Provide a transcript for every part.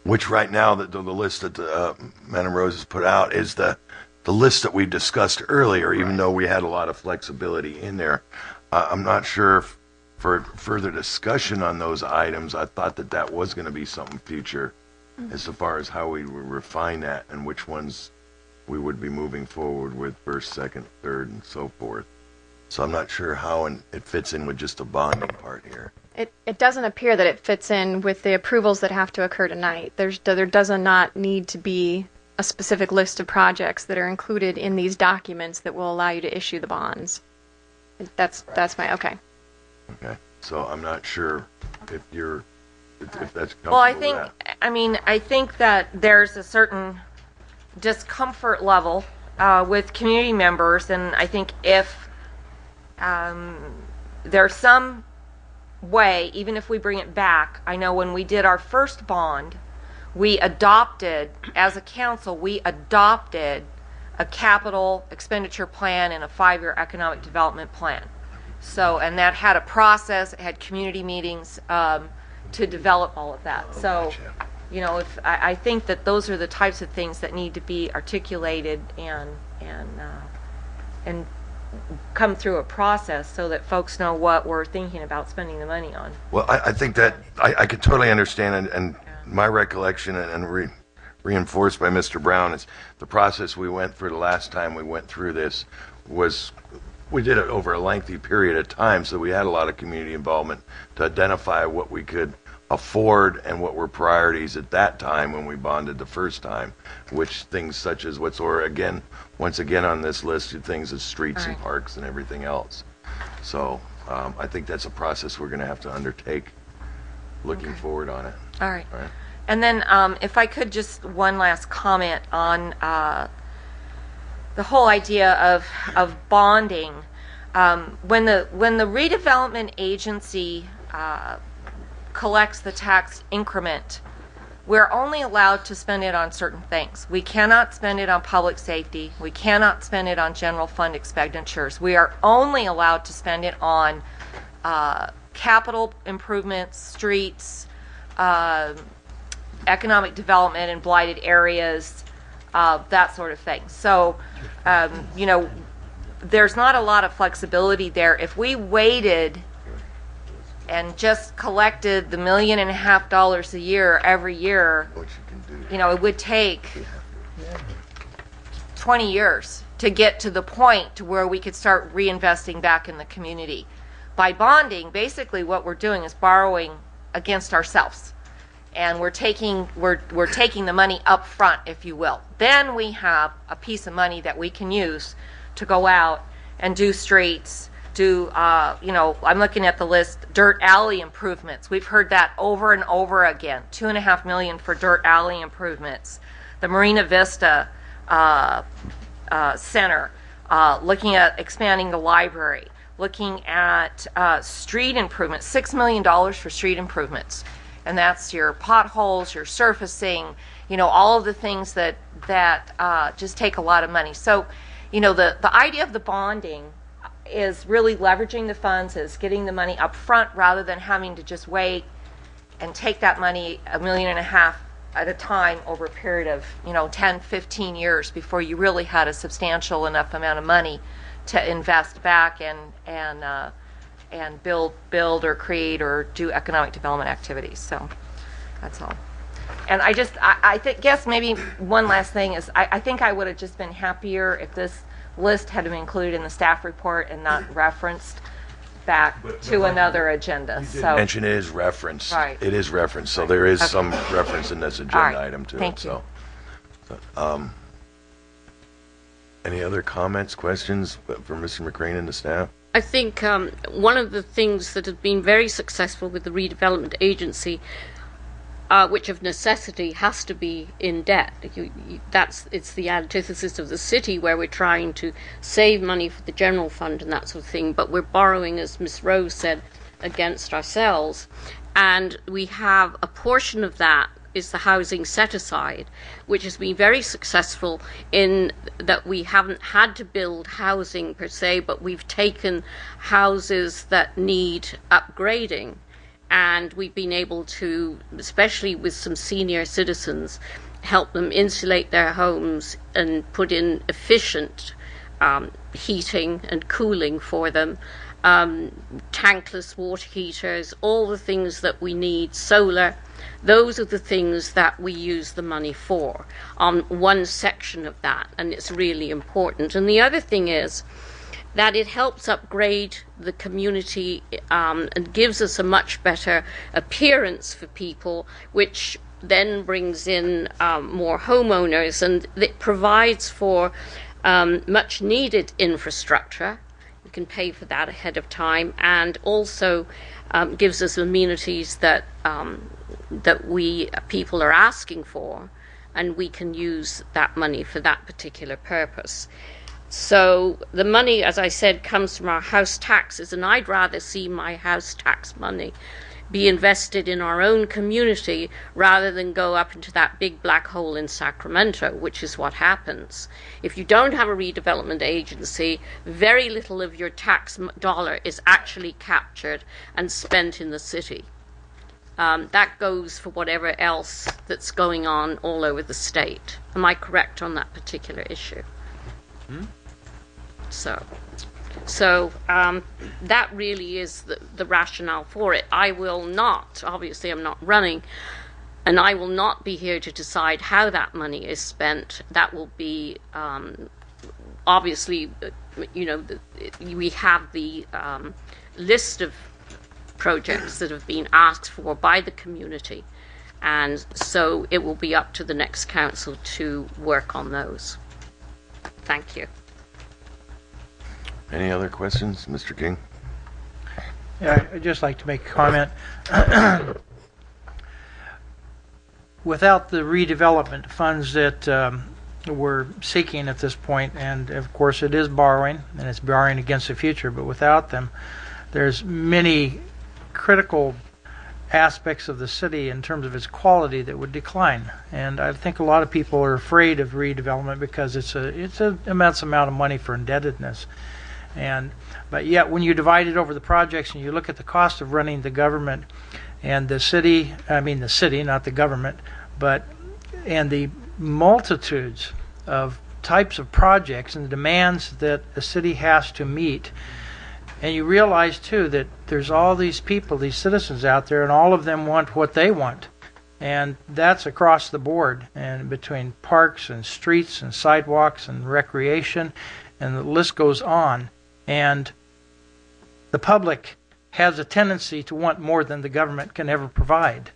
which right now, the list that Madam Rose has put out is the list that we discussed earlier, even though we had a lot of flexibility in there. I'm not sure if for further discussion on those items, I thought that was going to be something future as far as how we would refine that and which ones we would be moving forward with first, second, third, and so forth. So I'm not sure how it fits in with just the bonding part here. It doesn't appear that it fits in with the approvals that have to occur tonight. There does not need to be a specific list of projects that are included in these documents that will allow you to issue the bonds. That's my okay. Okay, so I'm not sure if that's comfortable. Well, I think that there's a certain discomfort level with community members, and I think if there's some way, even if we bring it back, I know when we did our first bond, we adopted, as a council, a capital expenditure plan and a 5-year economic development plan. So, and that had a process, it had community meetings to develop all of that. So, you know, if I think that those are the types of things that need to be articulated and come through a process so that folks know what we're thinking about spending the money on. Well, I think that I could totally understand, and my recollection and reinforced by Mr. Brown is the process we went through the last time we went through this was we did it over a lengthy period of time, so we had a lot of community involvement to identify what we could afford and what were priorities at that time when we bonded the first time, which things such as once again on this list of things as streets and parks and everything else. So I think that's a process we're going to have to undertake looking forward on it. All right. And then if I could just one last comment on the whole idea of bonding. When the redevelopment agency collects the tax increment, we're only allowed to spend it on certain things. We cannot spend it on public safety. We cannot spend it on general fund expenditures. We are only allowed to spend it on capital improvements, streets, economic development in blighted areas, that sort of thing. So, you know, there's not a lot of flexibility there. If we waited and just collected the $1.5 million a year every year, you know, it would take 20 years to get to the point to where we could start reinvesting back in the community. By bonding, basically what we're doing is borrowing against ourselves. And we're taking the money up front, if you will. Then we have a piece of money that we can use to go out and do streets, do, you know, I'm looking at the list, dirt alley improvements. We've heard that over and over again. $2.5 million for dirt alley improvements. The Marina Vista Center, looking at expanding the library, looking at street improvements, $6 million for street improvements. And that's your potholes, your surfacing, you know, all of the things that just take a lot of money. So, you know, the idea of the bonding is really leveraging the funds, is getting the money up front rather than having to just wait and take that money $1.5 million at a time over a period of, you know, 10, 15 years before you really had a substantial enough amount of money to invest back and build or create or do economic development activities. So that's all. And I guess maybe one last thing is I think I would have just been happier if this list had been included in the staff report and not referenced back to another agenda. So mention it is referenced. Right. It is referenced, so there is some reference in this agenda item to Thank it. you. So, any other comments, questions for Mr. McCrane and the staff? I think one of the things that has been very successful with the redevelopment agency, which of necessity has to be in debt. It's the antithesis of the city, where we're trying to save money for the general fund and that sort of thing, but we're borrowing, as Ms. Rose said, against ourselves. And we have a portion of that is the housing set aside, which has been very successful in that we haven't had to build housing per se, but we've taken houses that need upgrading and we've been able to, especially with some senior citizens, help them insulate their homes and put in efficient heating and cooling for them, tankless water heaters, all the things that we need, solar. Those are the things that we use the money for on one section of that, and it's really important. And the other thing is that it helps upgrade the community and gives us a much better appearance for people, which then brings in more homeowners, and it provides for much needed infrastructure. You can pay for that ahead of time, and also gives us amenities that we people are asking for, and we can use that money for that particular purpose. So the money, as I said, comes from our house taxes, and I'd rather see my house tax money be invested in our own community rather than go up into that big black hole in Sacramento, which is what happens. If you don't have a redevelopment agency, very little of your tax dollar is actually captured and spent in the city. That goes for whatever else that's going on all over the state. Am I correct on that particular issue? So that really is the rationale for it. I will not, obviously I'm not running, and I will not be here to decide how that money is spent. That will be, obviously, we have the list of projects that have been asked for by the community, and so it will be up to the next council to work on those. Thank you. Any other questions, Mr. King? Yeah, I'd just like to make a comment. Without the redevelopment funds that we're seeking at this point, and of course it is borrowing, and it's borrowing against the future, but without them, there's many critical aspects of the city in terms of its quality that would decline. And I think a lot of people are afraid of redevelopment because it's an immense amount of money for indebtedness. But yet when you divide it over the projects and you look at the cost of running the government and the city, not the government, and the multitudes of types of projects and the demands that a city has to meet, and you realize too that there's all these people, these citizens out there, and all of them want what they want. And that's across the board, and between parks and streets and sidewalks and recreation, and the list goes on. And the public has a tendency to want more than the government can ever provide.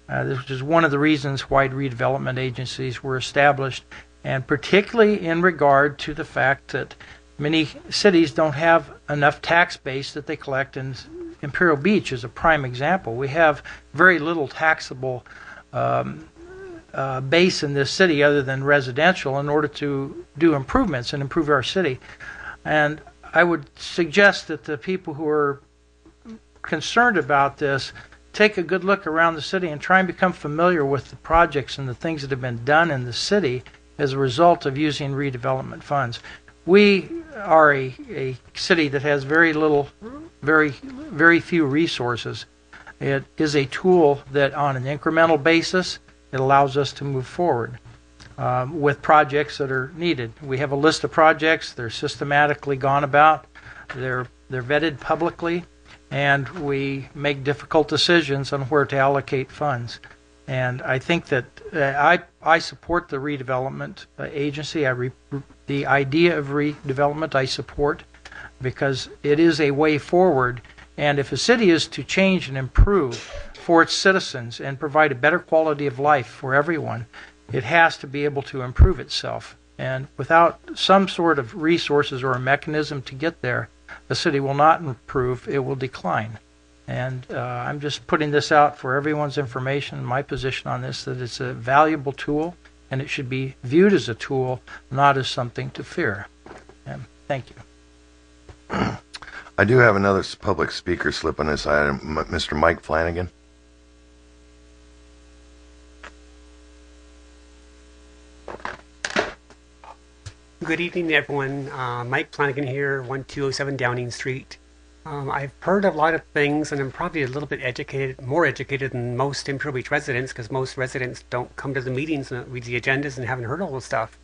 This is one of the reasons why redevelopment agencies were established, and particularly in regard to the fact that many cities don't have enough tax base that they collect. And Imperial Beach is a prime example. We have very little taxable base in this city other than residential in order to do improvements and improve our city. And I would suggest that the people who are concerned about this take a good look around the city and try and become familiar with the projects and the things that have been done in the city as a result of using redevelopment funds. We are a city that has very few resources. It is a tool that on an incremental basis, it allows us to move forward with projects that are needed. We have a list of projects. They're systematically gone about. They're vetted publicly, and we make difficult decisions on where to allocate funds. And I think that I support the redevelopment agency. The idea of redevelopment I support because it is a way forward. And if a city is to change and improve for its citizens and provide a better quality of life for everyone, it has to be able to improve itself. And without some sort of resources or a mechanism to get there, the city will not improve, it will decline. And I'm just putting this out for everyone's information, my position on this, that it's a valuable tool, and it should be viewed as a tool, not as something to fear. And thank you. I do have another public speaker slip on this item, Mr. Mike Flanagan. Good evening, everyone. Mike Flanagan here, 1207 Downing Street. I've heard a lot of things, and I'm probably a little bit educated, more educated than most Imperial Beach residents, because most residents don't come to the meetings and read the agendas and haven't heard all the stuff.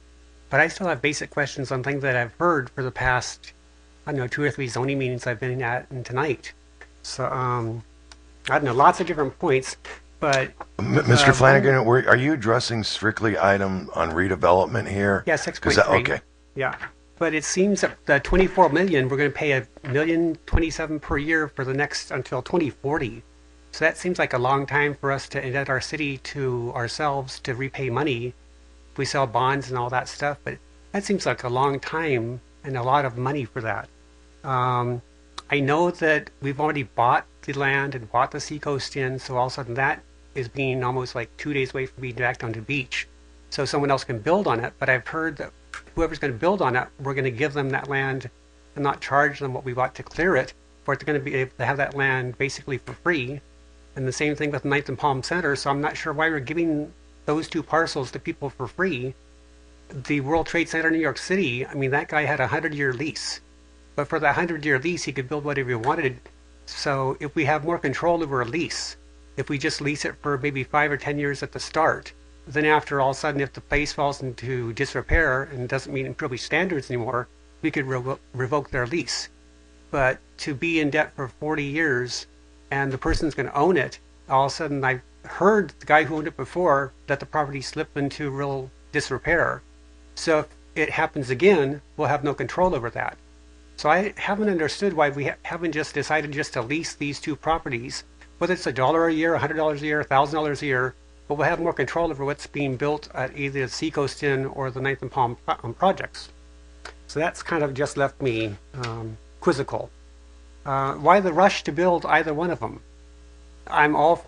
But I still have basic questions on things that I've heard for the past, I don't know, 2 or 3 zoning meetings I've been at and tonight. So, I don't know, lots of different points, but... Mr. Flanagan, are you addressing strictly item on redevelopment here? Yeah, 6.3. Okay. Yeah. But it seems that the 24 million, we're going to pay $1,027,000 per year for the next until 2040. So that seems like a long time for us to indebt our city to ourselves to repay money. We sell bonds and all that stuff, but that seems like a long time and a lot of money for that. I know that we've already bought the land and bought the seacoast in, so all of a sudden that is being almost like 2 days away from being back onto the beach. So someone else can build on it, but I've heard that whoever's going to build on it, we're going to give them that land and not charge them what we bought to clear it, for it going to be able to have that land basically for free. And the same thing with Ninth and Palm Center, so I'm not sure why we're giving those 2 parcels to people for free. The World Trade Center in New York City, I mean, that guy had a 100-year lease. But for that 100-year lease, he could build whatever he wanted. So if we have more control over a lease, if we just lease it for maybe 5 or 10 years at the start, then after all of a sudden, if the place falls into disrepair and doesn't meet Imperial Beach standards anymore, we could revoke their lease. But to be in debt for 40 years and the person's going to own it, all of a sudden I heard the guy who owned it before that the property slipped into real disrepair. So if it happens again, we'll have no control over that. So I haven't understood why we haven't just decided just to lease these 2 properties, whether it's $1 a year, $100 a year, $1,000 a year, but we'll have more control over what's being built at either the Seacoast Inn or the Ninth and Palm projects. So that's kind of just left me quizzical. Why the rush to build either one of them? I'm all for